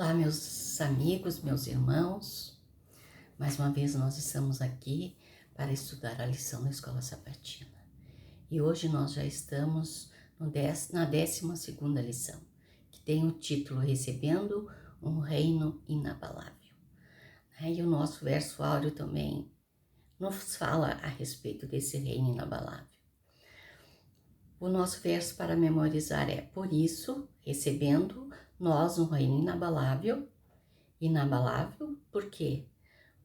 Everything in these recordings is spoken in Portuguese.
Olá, meus amigos, meus irmãos. Mais uma vez nós estamos aqui para estudar a lição da Escola Sabatina. E hoje nós já estamos na 12ª lição, que tem o título Recebendo um Reino Inabalável. E o nosso verso áureo também nos fala a respeito desse reino inabalável. O nosso verso para memorizar é: por isso, recebendo nós um reino inabalável. Inabalável, por quê?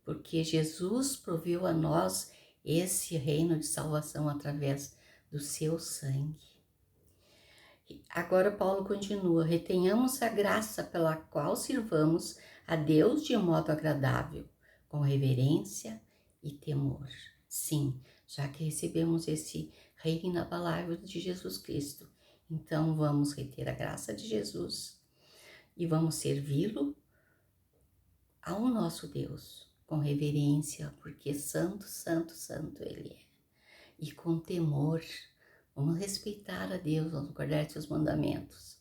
Porque Jesus proveu a nós esse reino de salvação através do seu sangue. Agora Paulo continua: retenhamos a graça pela qual sirvamos a Deus de modo agradável, com reverência e temor. Sim, já que recebemos esse reino inabalável de Jesus Cristo, então vamos reter a graça de Jesus e vamos servi-lo ao nosso Deus, com reverência, porque santo, santo, santo Ele é. E com temor, vamos respeitar a Deus, vamos guardar seus mandamentos.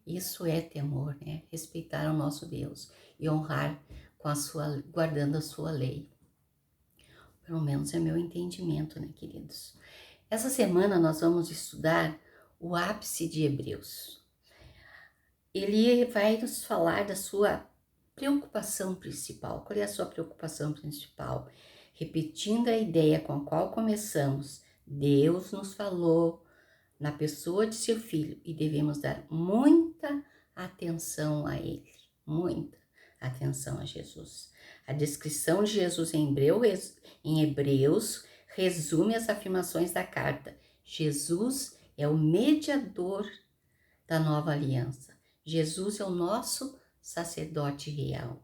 Isso é temor, né? Respeitar o nosso Deus e honrar guardando a sua lei. Pelo menos é meu entendimento, né, queridos? Essa semana nós vamos estudar o ápice de Hebreus. Ele vai nos falar da sua preocupação principal. Qual é a sua preocupação principal? Repetindo a ideia com a qual começamos, Deus nos falou na pessoa de seu Filho e devemos dar muita atenção a Ele, muita atenção a Jesus. A descrição de Jesus em Hebreus resume as afirmações da carta. Jesus é o mediador da nova aliança. Jesus é o nosso sacerdote real.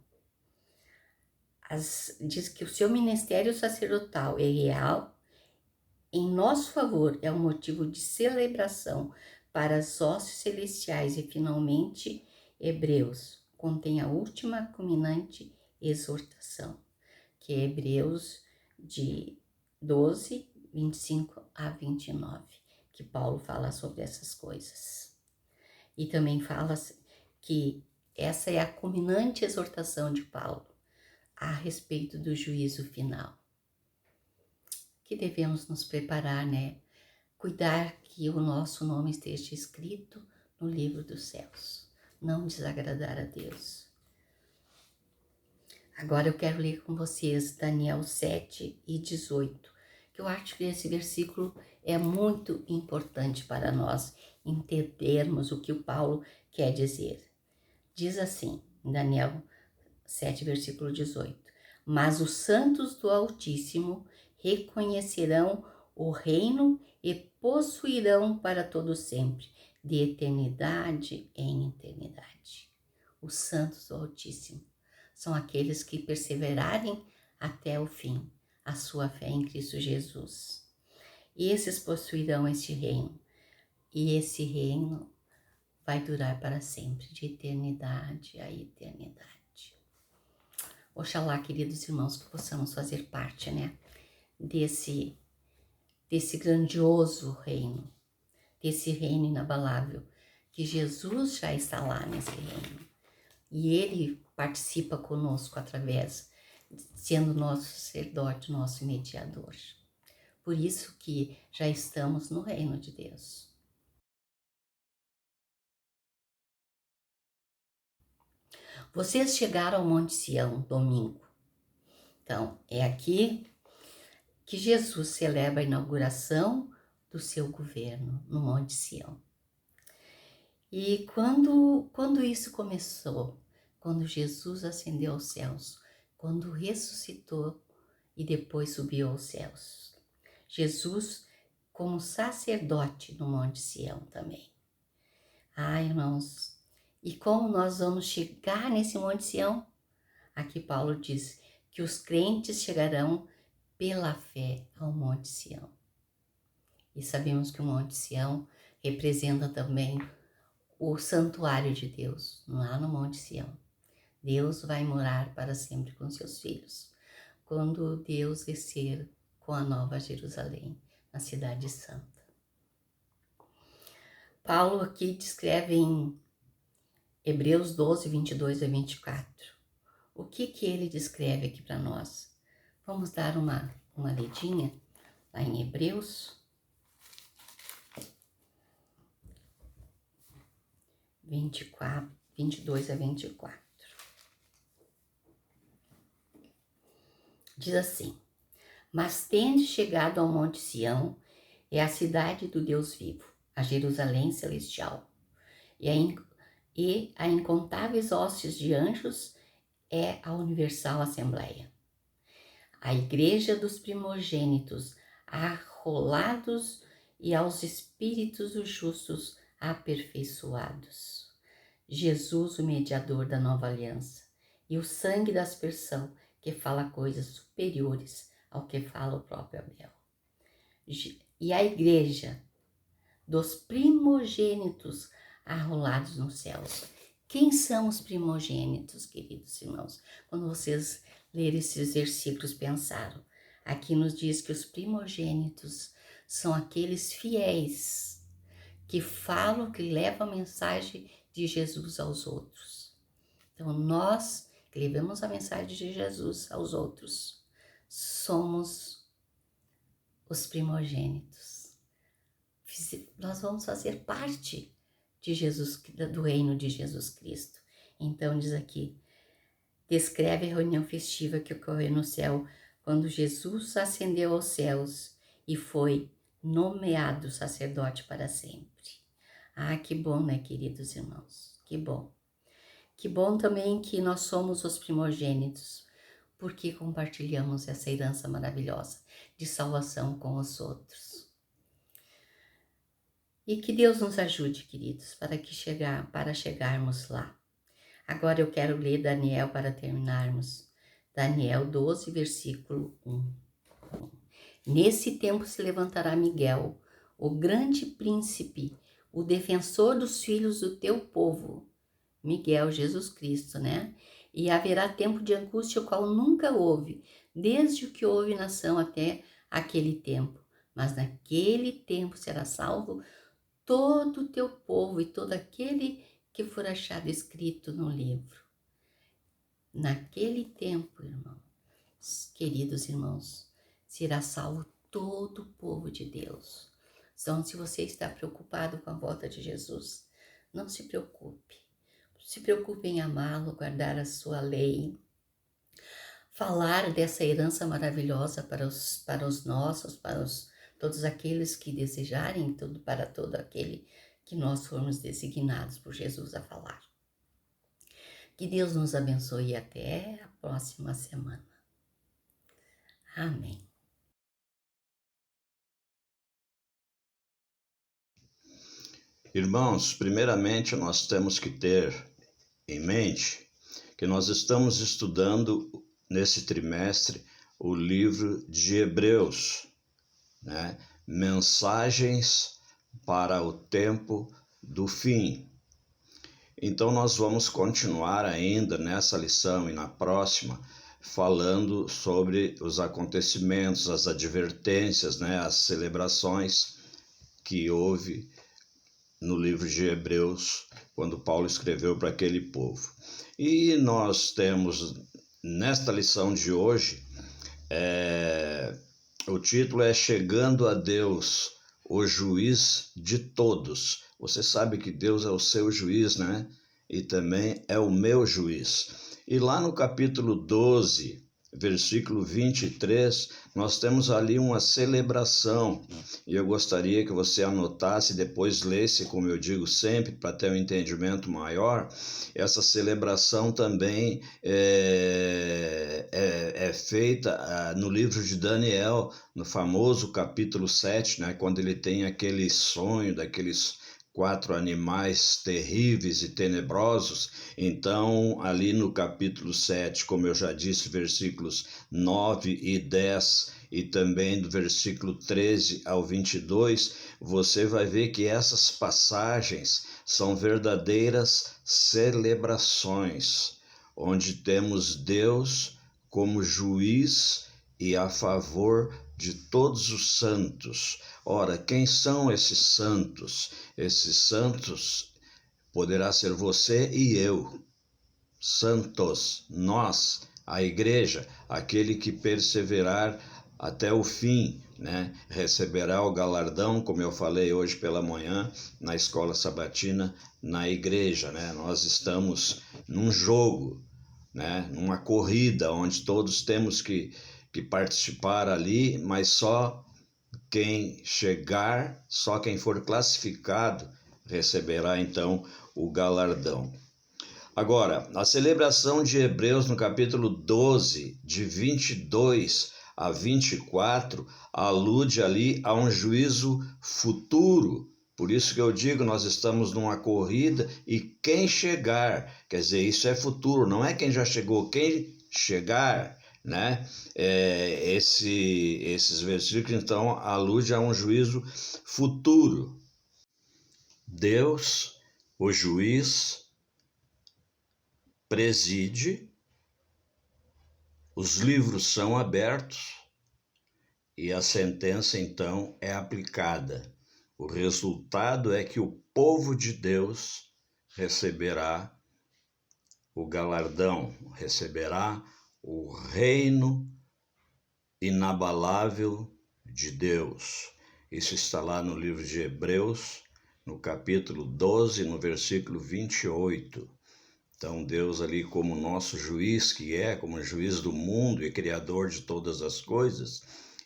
Diz que o seu ministério sacerdotal é real, em nosso favor, é um motivo de celebração para as hostes celestiais. E finalmente, Hebreus contém a última culminante exortação, que é Hebreus de 12, 25 a 29, que Paulo fala sobre essas coisas. E também fala que essa é a culminante exortação de Paulo a respeito do juízo final. Que devemos nos preparar, né? Cuidar que o nosso nome esteja escrito no livro dos céus. Não desagradar a Deus. Agora eu quero ler com vocês Daniel 7 e 18, que eu acho que esse versículo é muito importante para nós entendermos o que o Paulo quer dizer. Diz assim, em Daniel 7, versículo 18: mas os santos do Altíssimo reconhecerão o reino e possuirão para todo sempre, de eternidade em eternidade. Os santos do Altíssimo são aqueles que perseverarem até o fim, a sua fé em Cristo Jesus. E esses possuirão este reino, e esse reino vai durar para sempre, de eternidade a eternidade. Oxalá, queridos irmãos, que possamos fazer parte, né, desse grandioso reino, desse reino inabalável, que Jesus já está lá nesse reino. E Ele participa conosco através, sendo nosso sacerdote, nosso mediador. Por isso que já estamos no reino de Deus. Vocês chegaram ao Monte Sião domingo. Então, é aqui que Jesus celebra a inauguração do seu governo no Monte Sião. E quando isso começou, quando Jesus ascendeu aos céus, quando ressuscitou e depois subiu aos céus, Jesus como sacerdote no Monte Sião também. Irmãos, e como nós vamos chegar nesse Monte Sião? Aqui Paulo diz que os crentes chegarão pela fé ao Monte Sião. E sabemos que o Monte Sião representa também o santuário de Deus, lá no Monte Sião. Deus vai morar para sempre com seus filhos, quando Deus descer com a Nova Jerusalém, na Cidade Santa. Paulo aqui descreve Hebreus 12, 22 a 24. O que ele descreve aqui para nós? Vamos dar uma lidinha lá em Hebreus 24, 22 a 24. Diz assim: Mas tende chegado ao monte Sião, é a cidade do Deus vivo, a Jerusalém celestial, e a incontáveis hostes de anjos, é a universal assembleia. A igreja dos primogênitos arrolados e aos espíritos dos justos aperfeiçoados. Jesus, o mediador da nova aliança, e o sangue da aspersão, que fala coisas superiores ao que fala o próprio Abel. E a igreja dos primogênitos arrolados nos céus. Quem são os primogênitos, queridos irmãos? Quando vocês lerem esses versículos, pensaram. Aqui nos diz que os primogênitos são aqueles fiéis que falam, que levam a mensagem de Jesus aos outros. Então, nós que levamos a mensagem de Jesus aos outros, somos os primogênitos. Nós vamos fazer parte de Jesus, do reino de Jesus Cristo. Então diz aqui, descreve a reunião festiva que ocorreu no céu quando Jesus ascendeu aos céus e foi nomeado sacerdote para sempre. Ah, que bom, né, queridos irmãos? Que bom. Que bom também que nós somos os primogênitos, porque compartilhamos essa herança maravilhosa de salvação com os outros. E que Deus nos ajude, queridos, para chegarmos lá. Agora eu quero ler Daniel para terminarmos. Daniel 12, versículo 1. Nesse tempo se levantará Miguel, o grande príncipe, o defensor dos filhos do teu povo. Miguel, Jesus Cristo, né? E haverá tempo de angústia, o qual nunca houve, desde o que houve nação até aquele tempo. Mas naquele tempo será salvo todo o teu povo e todo aquele que for achado escrito no livro. Naquele tempo, irmãos, queridos irmãos, será salvo todo o povo de Deus. Então, se você está preocupado com a volta de Jesus, não se preocupe. Se preocupe em amá-lo, guardar a sua lei, falar dessa herança maravilhosa para os nossos, todos aqueles que desejarem, para todo aquele que nós formos designados por Jesus a falar. Que Deus nos abençoe e até a próxima semana. Amém. Irmãos, primeiramente nós temos que ter em mente que nós estamos estudando nesse trimestre o livro de Hebreus, né? Mensagens para o tempo do fim. Então nós vamos continuar ainda nessa lição e na próxima falando sobre os acontecimentos, as advertências, né? As celebrações que houve no livro de Hebreus, quando Paulo escreveu para aquele povo. E nós temos, nesta lição de hoje, o título é Chegando a Deus, o juiz de todos. Você sabe que Deus é o seu juiz, né? E também é o meu juiz. E lá no capítulo 12, versículo 23, nós temos ali uma celebração, e eu gostaria que você anotasse e depois lesse, como eu digo sempre, para ter um entendimento maior. Essa celebração também é feita no livro de Daniel, no famoso capítulo 7, né, quando ele tem aquele sonho daqueles 4 animais terríveis e tenebrosos. Então, ali no capítulo 7, como eu já disse, versículos 9 e 10, e também do versículo 13 ao 22, você vai ver que essas passagens são verdadeiras celebrações, onde temos Deus como juiz e a favor de todos os santos. Ora, quem são esses santos? Esses santos poderá ser você e eu, santos, nós, a igreja, aquele que perseverar até o fim, né? Receberá o galardão, como eu falei hoje pela manhã, na escola sabatina, na igreja, né? Nós estamos num jogo, né? Numa corrida, onde todos temos que participar ali, mas só quem chegar, só quem for classificado, receberá então o galardão. Agora, a celebração de Hebreus no capítulo 12, de 22 a 24, alude ali a um juízo futuro. Por isso que eu digo, nós estamos numa corrida e quem chegar, quer dizer, isso é futuro, não é quem já chegou, quem chegar, né? Esses versículos, então, aludem a um juízo futuro. Deus, o juiz, preside, os livros são abertos e a sentença então é aplicada. O resultado é que o povo de Deus receberá o galardão, receberá o reino inabalável de Deus. Isso está lá no livro de Hebreus, no capítulo 12, no versículo 28. Então Deus ali como nosso juiz que é, como juiz do mundo e criador de todas as coisas,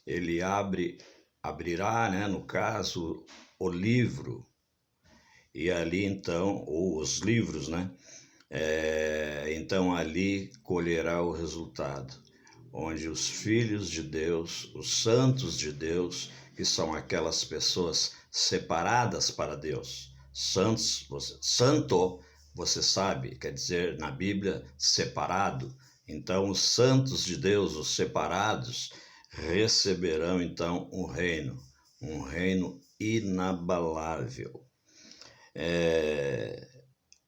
ele abrirá, né, no caso, o livro, e ali então, ou os livros, né, então ali colherá o resultado, onde os filhos de Deus, os santos de Deus, que são aquelas pessoas separadas para Deus, santos, santo, você sabe, quer dizer, na Bíblia, separado. Então, os santos de Deus, os separados, receberão, então, um reino inabalável.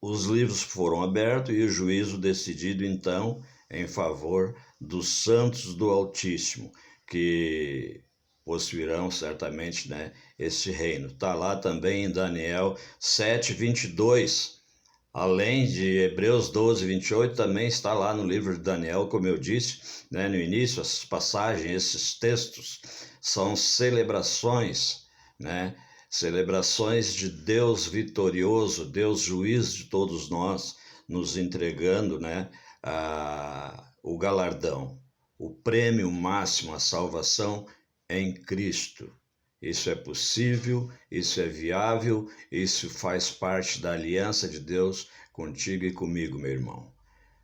Os livros foram abertos e o juízo decidido, então, em favor dos santos do Altíssimo, que possuirão certamente, né, esse reino. Está lá também em Daniel 7, 22. Além de Hebreus 12, 28, também está lá no livro de Daniel, como eu disse, né, no início, essas passagens, esses textos são celebrações, né, celebrações de Deus vitorioso, Deus juiz de todos nós, nos entregando, né, o galardão, o prêmio máximo, a salvação em Cristo. Isso é possível, isso é viável, isso faz parte da aliança de Deus contigo e comigo, meu irmão.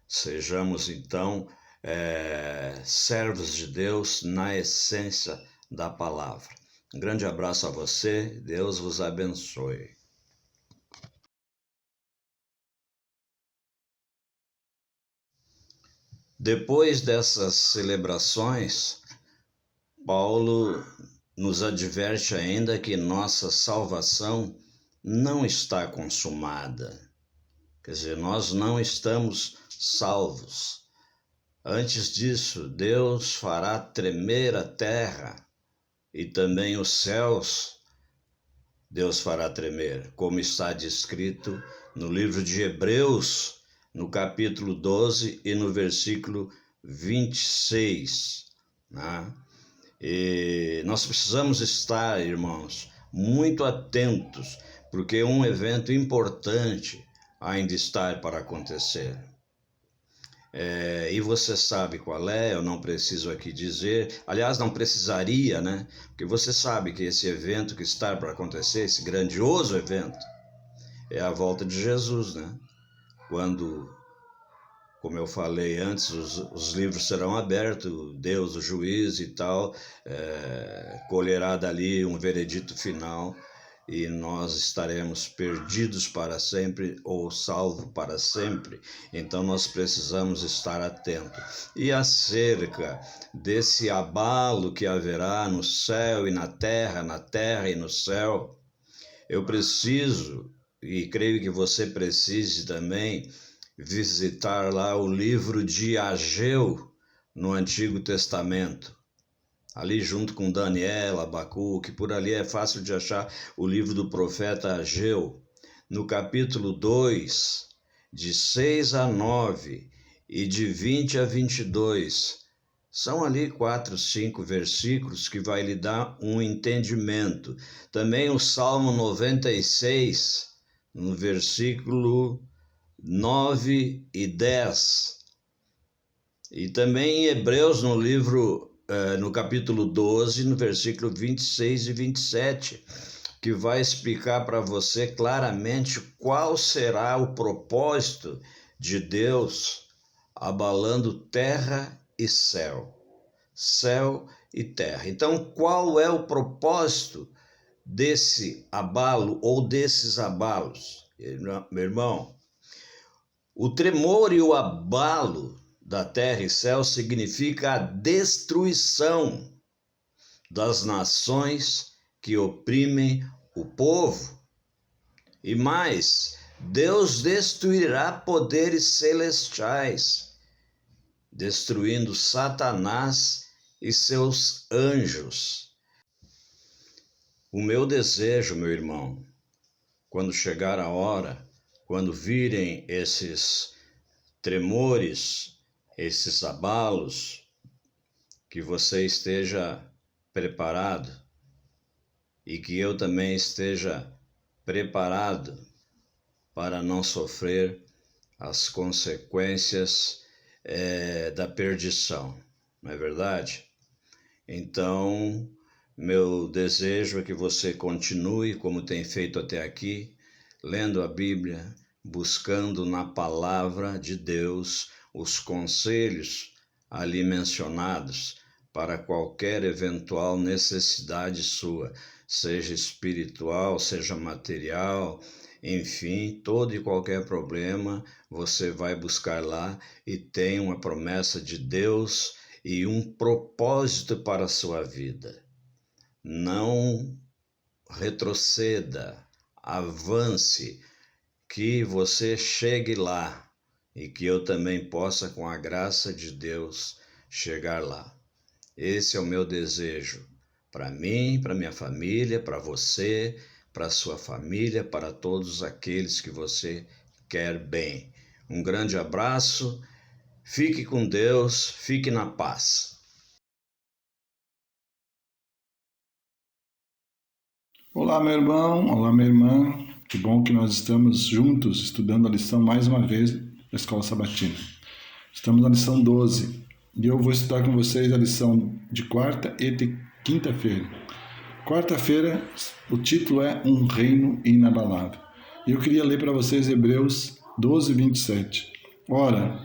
Sejamos, então, servos de Deus na essência da palavra. Um grande abraço a você, Deus vos abençoe. Depois dessas celebrações, Paulo nos adverte ainda que nossa salvação não está consumada. Quer dizer, nós não estamos salvos. Antes disso, Deus fará tremer a terra e também os céus. Deus fará tremer, como está descrito no livro de Hebreus, no capítulo 12 e no versículo 26, né? E nós precisamos estar, irmãos, muito atentos, porque um evento importante ainda está para acontecer. E você sabe qual é, eu não preciso aqui dizer, aliás, não precisaria, né? Porque você sabe que esse evento que está para acontecer, esse grandioso evento, é a volta de Jesus, né? Quando, como eu falei antes, os livros serão abertos, Deus, o juiz e tal, colherá dali um veredito final e nós estaremos perdidos para sempre ou salvos para sempre. Então nós precisamos estar atentos. E acerca desse abalo que haverá no céu e na terra e no céu, eu preciso, e creio que você precise também, visitar lá o livro de Ageu no Antigo Testamento. Ali junto com Daniel, Abacuque, por ali é fácil de achar o livro do profeta Ageu. no capítulo 2, de 6 a 9 e de 20 a 22. São ali 4, 5 versículos que vai lhe dar um entendimento. Também o Salmo 96, no versículo 9 e 10. E também em Hebreus, no capítulo 12, no versículo 26 e 27, que vai explicar para você claramente qual será o propósito de Deus abalando terra e céu. Céu e terra. Então, qual é o propósito desse abalo ou desses abalos? Meu irmão, o tremor e o abalo da terra e céu significa a destruição das nações que oprimem o povo. E mais, Deus destruirá poderes celestiais, destruindo Satanás e seus anjos. O meu desejo, meu irmão, quando chegar a hora, quando virem esses tremores, esses abalos, que você esteja preparado e que eu também esteja preparado para não sofrer as consequências da perdição, não é verdade? Então, meu desejo é que você continue como tem feito até aqui, lendo a Bíblia, buscando na palavra de Deus os conselhos ali mencionados para qualquer eventual necessidade sua, seja espiritual, seja material, enfim, todo e qualquer problema você vai buscar lá e tem uma promessa de Deus e um propósito para a sua vida. Não retroceda, avance, que você chegue lá e que eu também possa, com a graça de Deus, chegar lá. Esse é o meu desejo para mim, para minha família, para você, para sua família, para todos aqueles que você quer bem. Um grande abraço, fique com Deus, fique na paz. Olá, meu irmão, olá, minha irmã. Que bom que nós estamos juntos estudando a lição mais uma vez da Escola Sabatina. Estamos na lição 12 e eu vou estudar com vocês a lição de quarta e de quinta-feira. Quarta-feira, o título é Um Reino Inabalável. E eu queria ler para vocês Hebreus 12, 27. Ora,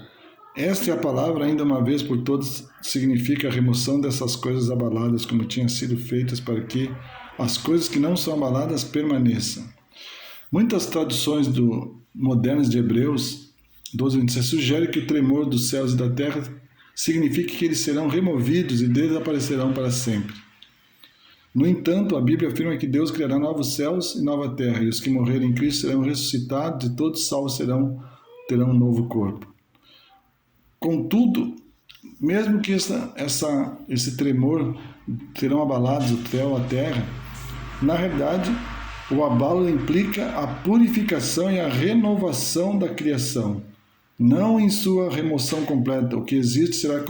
esta é a palavra, ainda uma vez por todas, significa a remoção dessas coisas abaladas, como tinham sido feitas, para que as coisas que não são abaladas permaneçam. Muitas traduções modernas de Hebreus 12, 27 sugerem que o tremor dos céus e da terra significa que eles serão removidos e desaparecerão para sempre. No entanto, a Bíblia afirma que Deus criará novos céus e nova terra, e os que morrerem em Cristo serão ressuscitados e todos salvos terão um novo corpo. Contudo, mesmo que esse tremor terão abalados o céu, a terra, na realidade, o abalo implica a purificação e a renovação da criação, não em sua remoção completa. O que existe será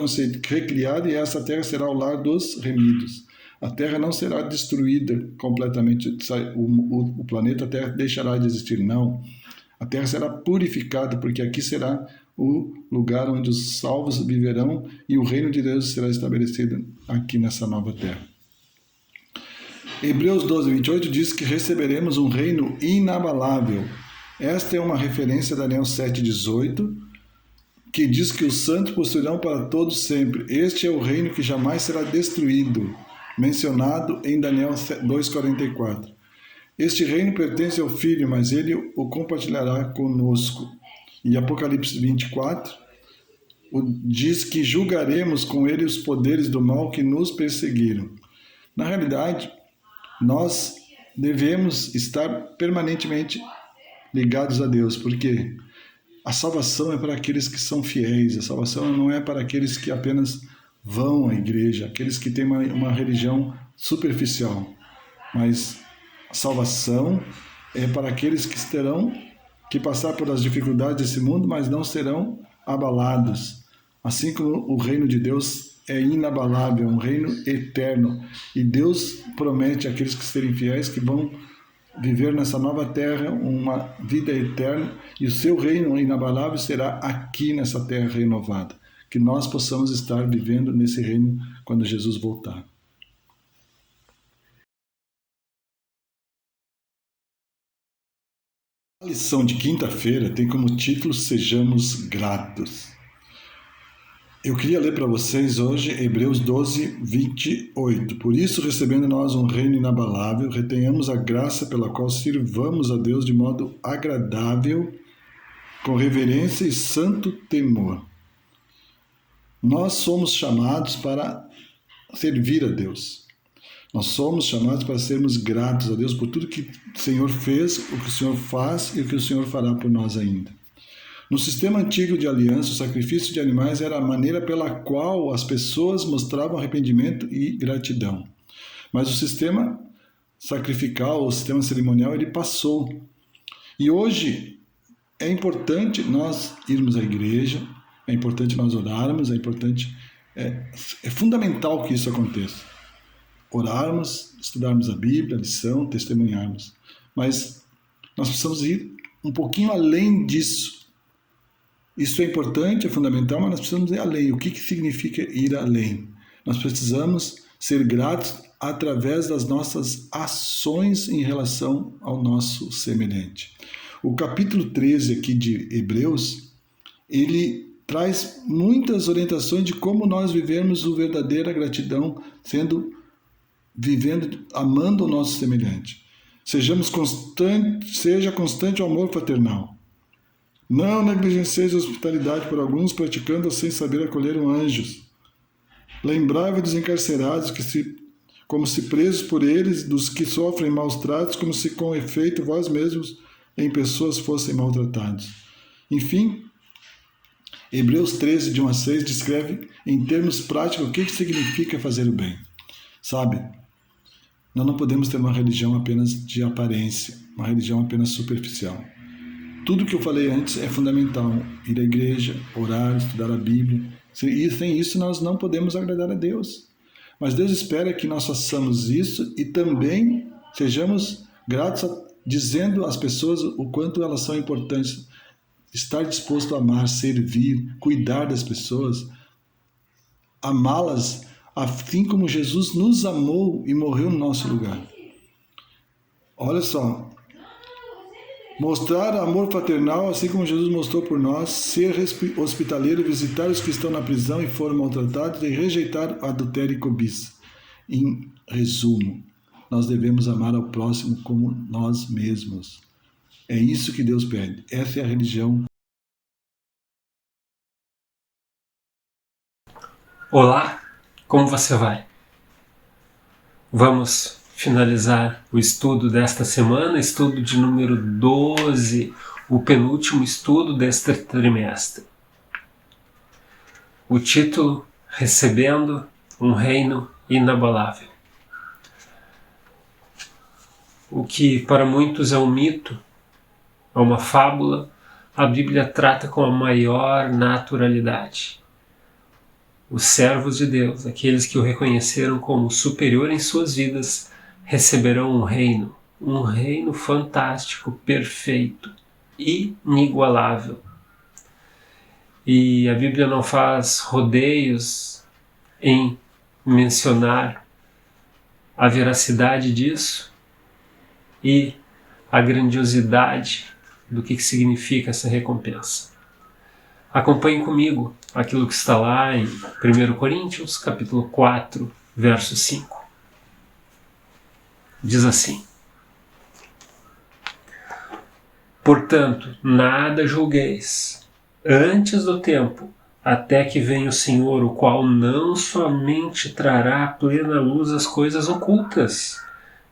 recriado e essa terra será o lar dos remidos. A terra não será destruída completamente, o planeta Terra deixará de existir, não. A terra será purificada, porque aqui será o lugar onde os salvos viverão e o reino de Deus será estabelecido aqui nessa nova terra. Hebreus 12, 28 diz que receberemos um reino inabalável. Esta é uma referência a Daniel 7, 18, que diz que os santos possuirão para todos sempre. Este é o reino que jamais será destruído, mencionado em Daniel 2, 44. Este reino pertence ao Filho, mas ele o compartilhará conosco. E Apocalipse 24 diz que julgaremos com ele os poderes do mal que nos perseguiram. Na realidade, nós devemos estar permanentemente ligados a Deus, porque a salvação é para aqueles que são fiéis, a salvação não é para aqueles que apenas vão à igreja, aqueles que têm uma religião superficial, mas a salvação é para aqueles que terão que passar por as dificuldades desse mundo, mas não serão abalados. Assim como o reino de Deus é inabalável, um reino eterno. E Deus promete àqueles que serem fiéis que vão viver nessa nova terra uma vida eterna, e o seu reino inabalável será aqui nessa terra renovada. Que nós possamos estar vivendo nesse reino quando Jesus voltar. A lição de quinta-feira tem como título Sejamos Gratos. Eu queria ler para vocês hoje Hebreus 12, 28. Por isso, recebendo nós um reino inabalável, retenhamos a graça pela qual sirvamos a Deus de modo agradável, com reverência e santo temor. Nós somos chamados para servir a Deus. Nós somos chamados para sermos gratos a Deus por tudo que o Senhor fez, o que o Senhor faz e o que o Senhor fará por nós ainda. No sistema antigo de aliança, o sacrifício de animais era a maneira pela qual as pessoas mostravam arrependimento e gratidão. Mas o sistema sacrificial, o sistema cerimonial, ele passou. E hoje é importante nós irmos à igreja, é importante nós orarmos, é fundamental que isso aconteça. Orarmos, estudarmos a Bíblia, a lição, testemunharmos. Mas nós precisamos ir um pouquinho além disso. Isso é importante, é fundamental, mas nós precisamos ir além. O que significa ir além? Nós precisamos ser gratos através das nossas ações em relação ao nosso semelhante. O capítulo 13 aqui de Hebreus, ele traz muitas orientações de como nós vivemos a verdadeira gratidão, vivendo, amando o nosso semelhante. Seja constante o amor fraternal. Não negligencieis a hospitalidade por alguns, praticando sem saber acolher anjos. Lembrai-vos dos encarcerados, como se presos por eles, dos que sofrem maus tratos, como se com efeito vós mesmos em pessoas fossem maltratados. Enfim, Hebreus 13, de 1 a 6, descreve em termos práticos o que significa fazer o bem. Sabe, nós não podemos ter uma religião apenas de aparência, uma religião apenas superficial. Tudo que eu falei antes é fundamental. Ir à igreja, orar, estudar a Bíblia. E sem isso nós não podemos agradar a Deus. Mas Deus espera que nós façamos isso e também sejamos gratos, dizendo às pessoas o quanto elas são importantes. Estar disposto a amar, servir, cuidar das pessoas, amá-las, assim como Jesus nos amou e morreu no nosso lugar. Olha só. Mostrar amor fraternal, assim como Jesus mostrou por nós, ser hospitaleiro, visitar os que estão na prisão e foram maltratados e rejeitar adultério e cobiça. Em resumo, nós devemos amar ao próximo como nós mesmos. É isso que Deus pede. Essa é a religião. Olá, como você vai? Vamos finalizar o estudo desta semana, estudo de número 12, o penúltimo estudo deste trimestre. O título, Recebendo um Reino Inabalável. O que para muitos é um mito, é uma fábula, a Bíblia trata com a maior naturalidade. Os servos de Deus, aqueles que o reconheceram como superior em suas vidas, receberão um reino fantástico, perfeito, inigualável. E a Bíblia não faz rodeios em mencionar a veracidade disso e a grandiosidade do que significa essa recompensa. Acompanhe comigo aquilo que está lá em 1 Coríntios, capítulo 4, verso 5. Diz assim: Portanto, nada julgueis antes do tempo, até que venha o Senhor, o qual não somente trará à plena luz as coisas ocultas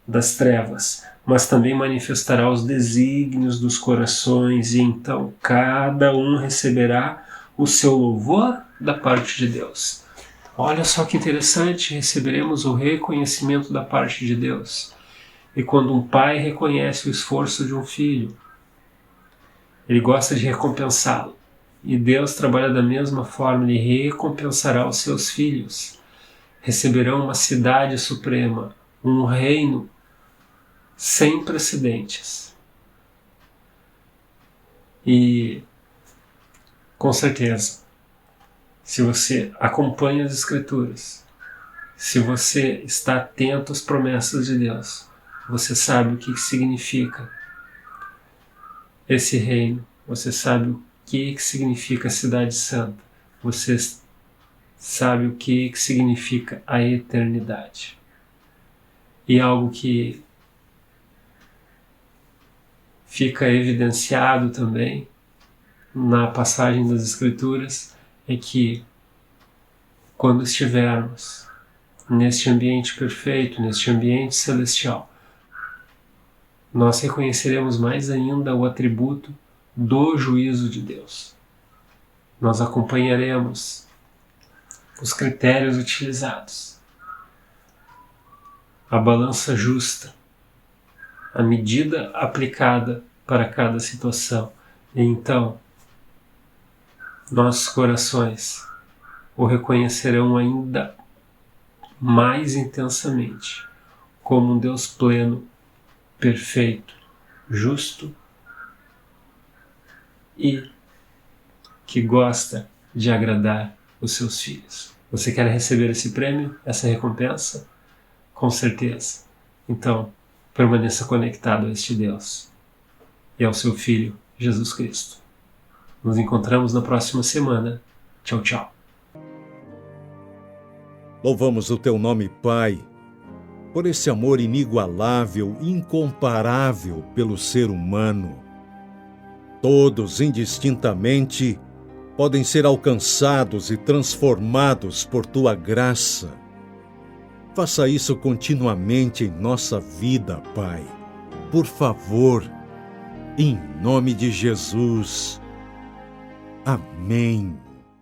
das trevas, mas também manifestará os desígnios dos corações, e então cada um receberá o seu louvor da parte de Deus. Olha só que interessante, receberemos o reconhecimento da parte de Deus. e quando um pai reconhece o esforço de um filho, ele gosta de recompensá-lo. E Deus trabalha da mesma forma, Ele recompensará os seus filhos. Receberão uma cidade suprema, um reino sem precedentes. E, com certeza, se você acompanha as Escrituras, se você está atento às promessas de Deus, você sabe o que significa esse reino, você sabe o que significa a cidade santa, você sabe o que significa a eternidade. E algo que fica evidenciado também na passagem das Escrituras é que quando estivermos neste ambiente perfeito, neste ambiente celestial, nós reconheceremos mais ainda o atributo do juízo de Deus. Nós acompanharemos os critérios utilizados, a balança justa, a medida aplicada para cada situação. E então, nossos corações o reconhecerão ainda mais intensamente como um Deus pleno, perfeito, justo e que gosta de agradar os seus filhos. Você quer receber esse prêmio, essa recompensa? Com certeza. Então, permaneça conectado a este Deus e ao seu Filho, Jesus Cristo. Nos encontramos na próxima semana. Tchau, tchau. Louvamos o teu nome, Pai, por esse amor inigualável, incomparável pelo ser humano. Todos, indistintamente, podem ser alcançados e transformados por tua graça. Faça isso continuamente em nossa vida, Pai. Por favor, em nome de Jesus. Amém.